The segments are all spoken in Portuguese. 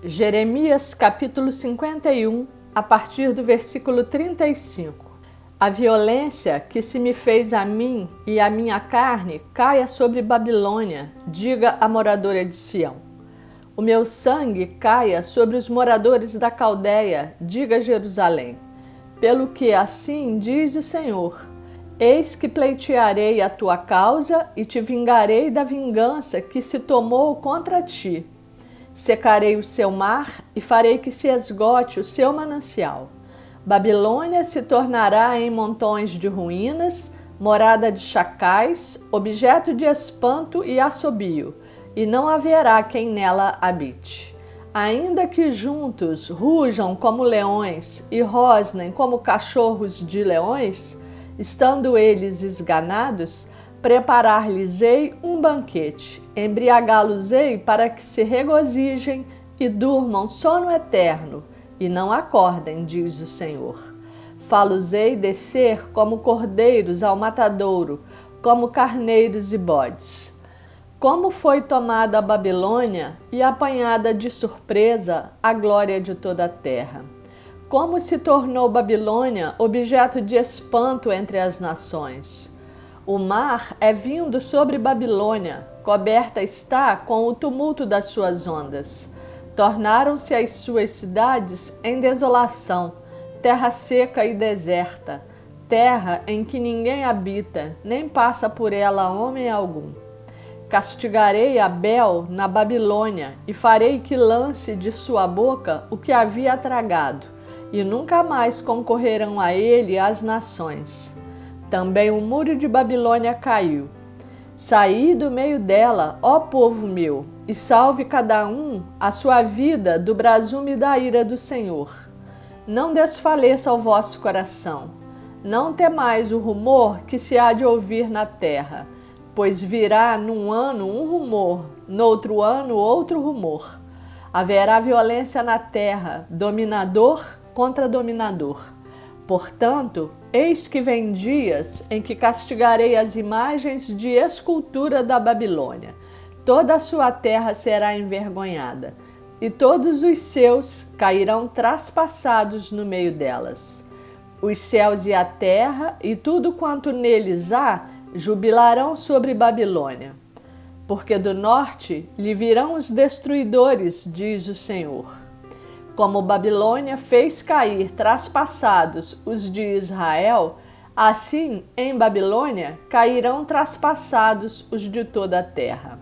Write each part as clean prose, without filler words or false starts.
Jeremias capítulo 51, a partir do versículo 35. A violência que se me fez a mim e a minha carne caia sobre Babilônia, diga a moradora de Sião. O meu sangue caia sobre os moradores da Caldeia, diga Jerusalém. Pelo que assim diz o Senhor: eis que pleitearei a tua causa e te vingarei da vingança que se tomou contra ti. Secarei o seu mar e farei que se esgote o seu manancial. Babilônia se tornará em montões de ruínas, morada de chacais, objeto de espanto e assobio, e não haverá quem nela habite. Ainda que juntos rujam como leões e rosnem como cachorros de leões, estando eles esganados, preparar-lhes-ei um banquete, embriagá-los-ei para que se regozijem e durmam sono eterno, e não acordem, diz o Senhor. Fá-los-ei descer como cordeiros ao matadouro, como carneiros e bodes. Como foi tomada a Babilônia e apanhada de surpresa a glória de toda a terra. Como se tornou Babilônia objeto de espanto entre as nações. O mar é vindo sobre Babilônia, coberta está com o tumulto das suas ondas. Tornaram-se as suas cidades em desolação, terra seca e deserta, terra em que ninguém habita, nem passa por ela homem algum. Castigarei Abel na Babilônia e farei que lance de sua boca o que havia tragado, e nunca mais concorrerão a ele as nações. Também o muro de Babilônia caiu. Saí do meio dela, ó povo meu, e salve cada um a sua vida do brasume da ira do Senhor. Não desfaleça o vosso coração. Não temais o rumor que se há de ouvir na terra, pois virá num ano um rumor, noutro ano outro rumor. Haverá violência na terra, dominador contra dominador. Portanto, eis que vem dias em que castigarei as imagens de escultura da Babilônia. Toda a sua terra será envergonhada, e todos os seus cairão traspassados no meio delas. Os céus e a terra, e tudo quanto neles há, jubilarão sobre Babilônia. Porque do norte lhe virão os destruidores, diz o Senhor. Como Babilônia fez cair traspassados os de Israel, assim em Babilônia cairão traspassados os de toda a terra.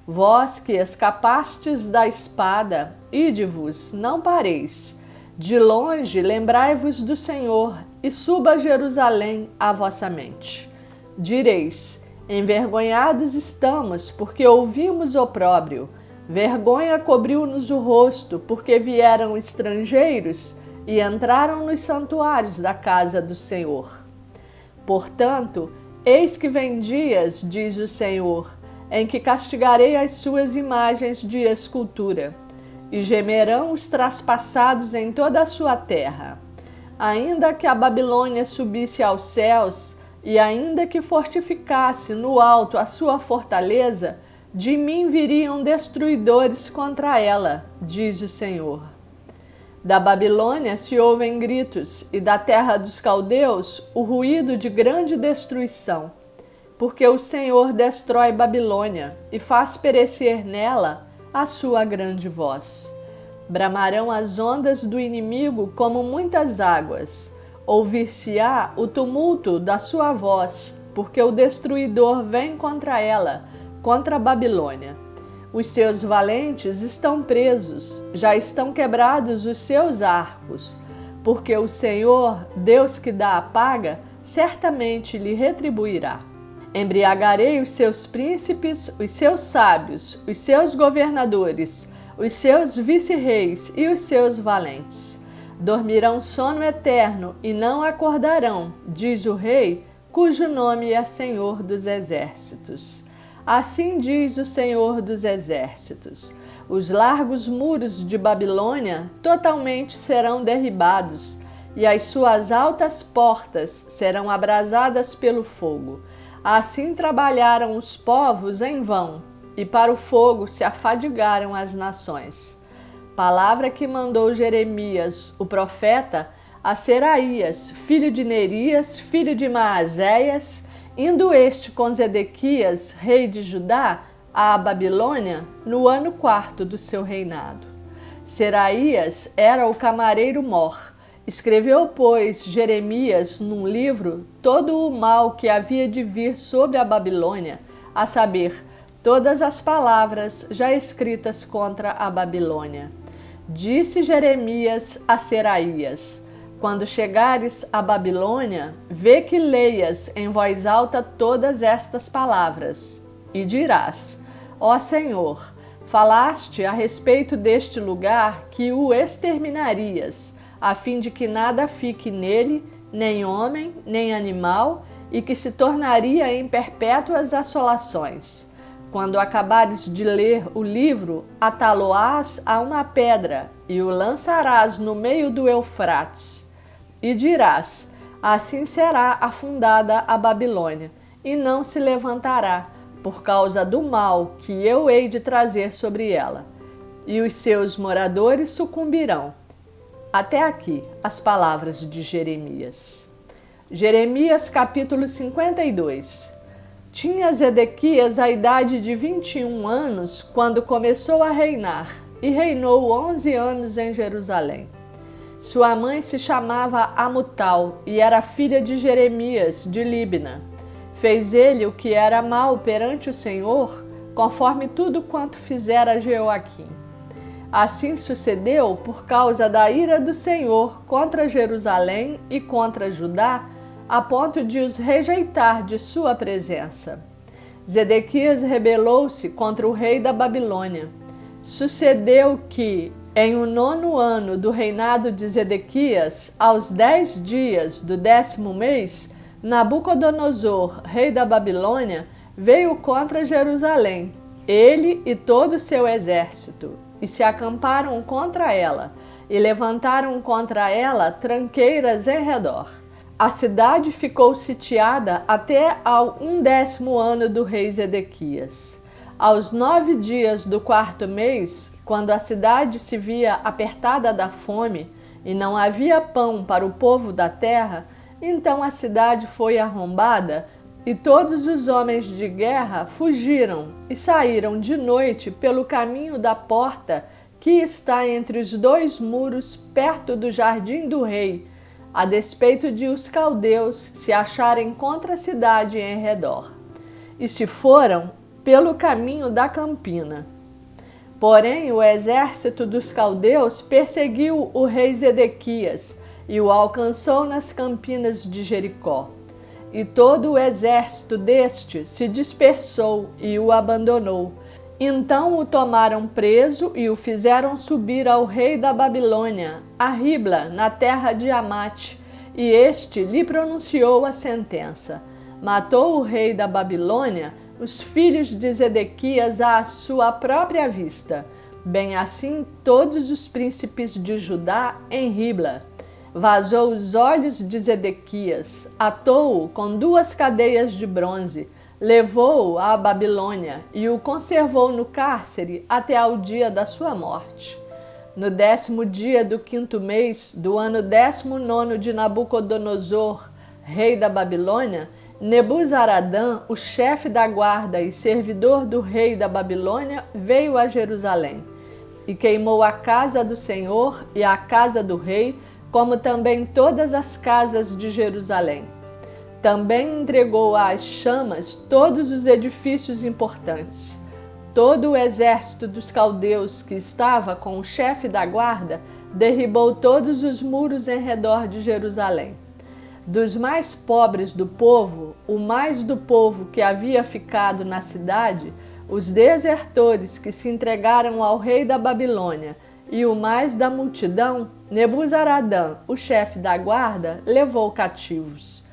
Vós que escapastes da espada, ide-vos, não pareis. De longe lembrai-vos do Senhor e suba Jerusalém à vossa mente. Direis: envergonhados estamos, porque ouvimos opróbrio. Vergonha cobriu-nos o rosto, porque vieram estrangeiros e entraram nos santuários da casa do Senhor. Portanto, eis que vem dias, diz o Senhor, em que castigarei as suas imagens de escultura, e gemerão os traspassados em toda a sua terra. Ainda que a Babilônia subisse aos céus, e ainda que fortificasse no alto a sua fortaleza, de mim viriam destruidores contra ela, diz o Senhor. Da Babilônia se ouvem gritos, e da terra dos caldeus o ruído de grande destruição, porque o Senhor destrói Babilônia e faz perecer nela a sua grande voz. Bramarão as ondas do inimigo como muitas águas, ouvir-se-á o tumulto da sua voz, porque o destruidor vem contra ela, contra a Babilônia. Os seus valentes estão presos, já estão quebrados os seus arcos, porque o Senhor, Deus que dá a paga, certamente lhe retribuirá. Embriagarei os seus príncipes, os seus sábios, os seus governadores, os seus vice-reis e os seus valentes. Dormirão sono eterno e não acordarão, diz o Rei, cujo nome é Senhor dos Exércitos. Assim diz o Senhor dos Exércitos: os largos muros de Babilônia totalmente serão derribados, e as suas altas portas serão abrasadas pelo fogo. Assim trabalharam os povos em vão, e para o fogo se afadigaram as nações. palavra que mandou Jeremias, o profeta, a Seraías, filho de Nerias, filho de Maazéias, indo este com Zedequias, rei de Judá, à Babilônia, no ano 4º do seu reinado. Seraías era o camareiro-mor. Escreveu, pois, Jeremias num livro todo o mal que havia de vir sobre a Babilônia, a saber, todas as palavras já escritas contra a Babilônia. Disse Jeremias a Seraías: quando chegares à Babilônia, vê que leias em voz alta todas estas palavras, e dirás: ó Senhor, falaste a respeito deste lugar que o exterminarias, a fim de que nada fique nele, nem homem, nem animal, e que se tornaria em perpétuas assolações. Quando acabares de ler o livro, atá-lo-ás a uma pedra e o lançarás no meio do Eufrates. E dirás: assim será afundada a Babilônia, e não se levantará, por causa do mal que eu hei de trazer sobre ela. E os seus moradores sucumbirão. Até aqui as palavras de Jeremias. Jeremias capítulo 52. Tinha Zedequias a idade de 21 anos quando começou a reinar, e reinou 11 anos em Jerusalém. Sua mãe se chamava Amutal e era filha de Jeremias, de Líbna. Fez ele o que era mal perante o Senhor, conforme tudo quanto fizera Jeoaquim. Assim sucedeu por causa da ira do Senhor contra Jerusalém e contra Judá, a ponto de os rejeitar de sua presença. Zedequias rebelou-se contra o rei da Babilônia. Sucedeu que, em o 9º ano do reinado de Zedequias, aos 10 dias do 10º mês, Nabucodonosor, rei da Babilônia, veio contra Jerusalém, ele e todo o seu exército, e se acamparam contra ela, e levantaram contra ela tranqueiras em redor. A cidade ficou sitiada até ao 11º ano do rei Zedequias. Aos 9 dias do 4º mês, quando a cidade se via apertada da fome e não havia pão para o povo da terra, então a cidade foi arrombada e todos os homens de guerra fugiram e saíram de noite pelo caminho da porta que está entre os 2 muros perto do jardim do rei, a despeito de os caldeus se acharem contra a cidade em redor. E se foram pelo caminho da campina. Porém, o exército dos caldeus perseguiu o rei Zedequias e o alcançou nas campinas de Jericó. E todo o exército deste se dispersou e o abandonou. Então o tomaram preso e o fizeram subir ao rei da Babilônia, a Ribla, na terra de Amate, e este lhe pronunciou a sentença. Matou o rei da Babilônia os filhos de Zedequias à sua própria vista, bem assim todos os príncipes de Judá em Ribla. Vazou os olhos de Zedequias, atou-o com 2 cadeias de bronze, levou-o à Babilônia e o conservou no cárcere até ao dia da sua morte. No 10º dia do 5º mês do ano 19º de Nabucodonosor, rei da Babilônia, Nebuzaradã, o chefe da guarda e servidor do rei da Babilônia, veio a Jerusalém e queimou a casa do Senhor e a casa do rei, como também todas as casas de Jerusalém. Também entregou às chamas todos os edifícios importantes. Todo o exército dos caldeus que estava com o chefe da guarda derribou todos os muros em redor de Jerusalém. Dos mais pobres do povo, o mais do povo que havia ficado na cidade, os desertores que se entregaram ao rei da Babilônia, e o mais da multidão, Nebuzaradã, o chefe da guarda, levou cativos.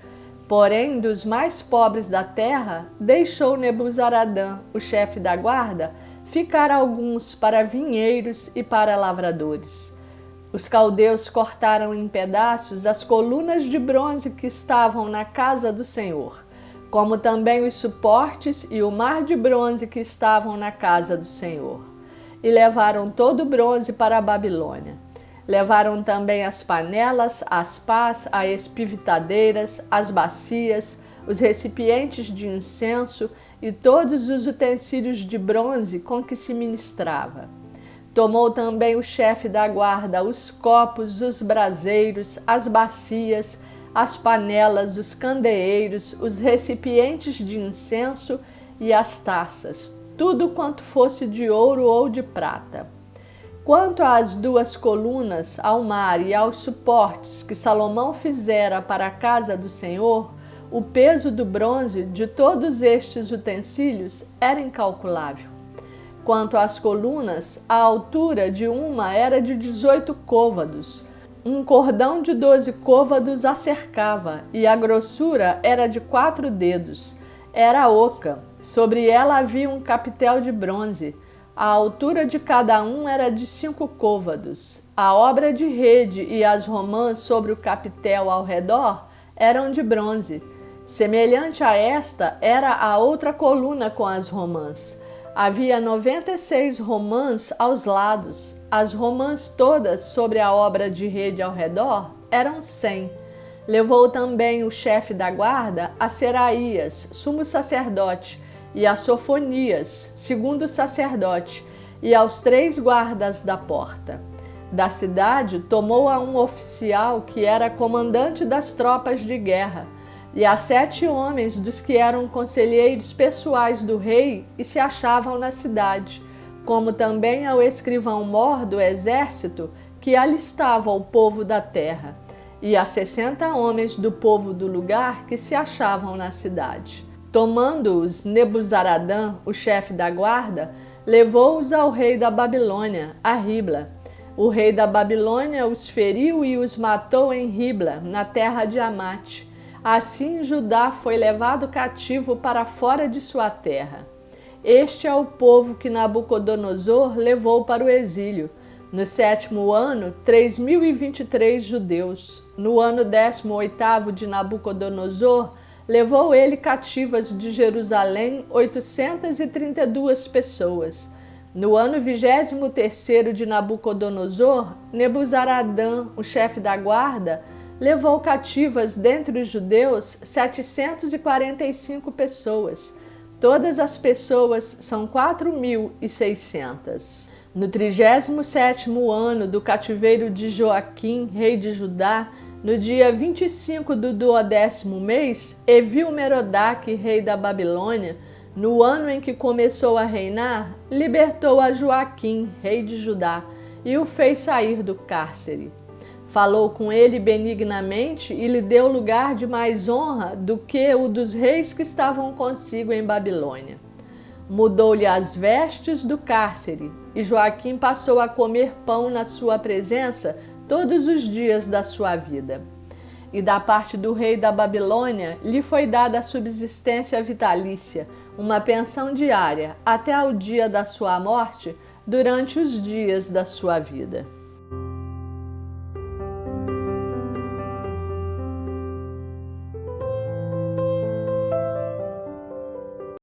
Porém, dos mais pobres da terra, deixou Nebuzaradã, o chefe da guarda, ficar alguns para vinheiros e para lavradores. Os caldeus cortaram em pedaços as colunas de bronze que estavam na casa do Senhor, como também os suportes e o mar de bronze que estavam na casa do Senhor. e levaram todo o bronze para a Babilônia. Levaram também as panelas, as pás, as espivitadeiras, as bacias, os recipientes de incenso e todos os utensílios de bronze com que se ministrava. Tomou também o chefe da guarda os copos, os braseiros, as bacias, as panelas, os candeeiros, os recipientes de incenso e as taças, tudo quanto fosse de ouro ou de prata. Quanto às 2 colunas, ao mar e aos suportes que Salomão fizera para a casa do Senhor, o peso do bronze de todos estes utensílios era incalculável. Quanto às colunas, a altura de uma era de 18 côvados. Um cordão de 12 côvados a cercava, e a grossura era de 4 dedos. Era oca. Sobre ela havia um capitel de bronze. A altura de cada um era de 5 côvados. A obra de rede e as romãs sobre o capitel ao redor eram de bronze. Semelhante a esta era a outra coluna com as romãs. Havia 96 romãs aos lados. As romãs todas sobre a obra de rede ao redor eram 100. Levou também o chefe da guarda a Seraías, sumo sacerdote, e a Sofonias, segundo sacerdote, e aos 3 guardas da porta. Da cidade tomou a um oficial que era comandante das tropas de guerra, e a 7 homens dos que eram conselheiros pessoais do rei e se achavam na cidade, como também ao escrivão-mor do exército que alistava o povo da terra, e a 60 homens do povo do lugar que se achavam na cidade. Tomando-os Nebuzaradã, o chefe da guarda, levou-os ao rei da Babilônia, a Ribla. O rei da Babilônia os feriu e os matou em Ribla, na terra de Amate. Assim Judá foi levado cativo para fora de sua terra. Este é o povo que Nabucodonosor levou para o exílio. No 7º ano, 3.023 judeus. No ano 18º de Nabucodonosor, levou ele cativas de Jerusalém 832 pessoas. No ano 23º de Nabucodonosor, Nebuzaradã, o chefe da guarda, levou cativas dentre os judeus 745 pessoas. Todas as pessoas são 4.600. No 37º ano do cativeiro de Joaquim, rei de Judá, no dia 25 do 12º mês, Evil-Merodach, rei da Babilônia, no ano em que começou a reinar, libertou a Joaquim, rei de Judá, e o fez sair do cárcere. Falou com ele benignamente e lhe deu lugar de mais honra do que o dos reis que estavam consigo em Babilônia. Mudou-lhe as vestes do cárcere, e Joaquim passou a comer pão na sua presença todos os dias da sua vida. E da parte do rei da Babilônia lhe foi dada a subsistência vitalícia, uma pensão diária, até ao dia da sua morte, durante os dias da sua vida.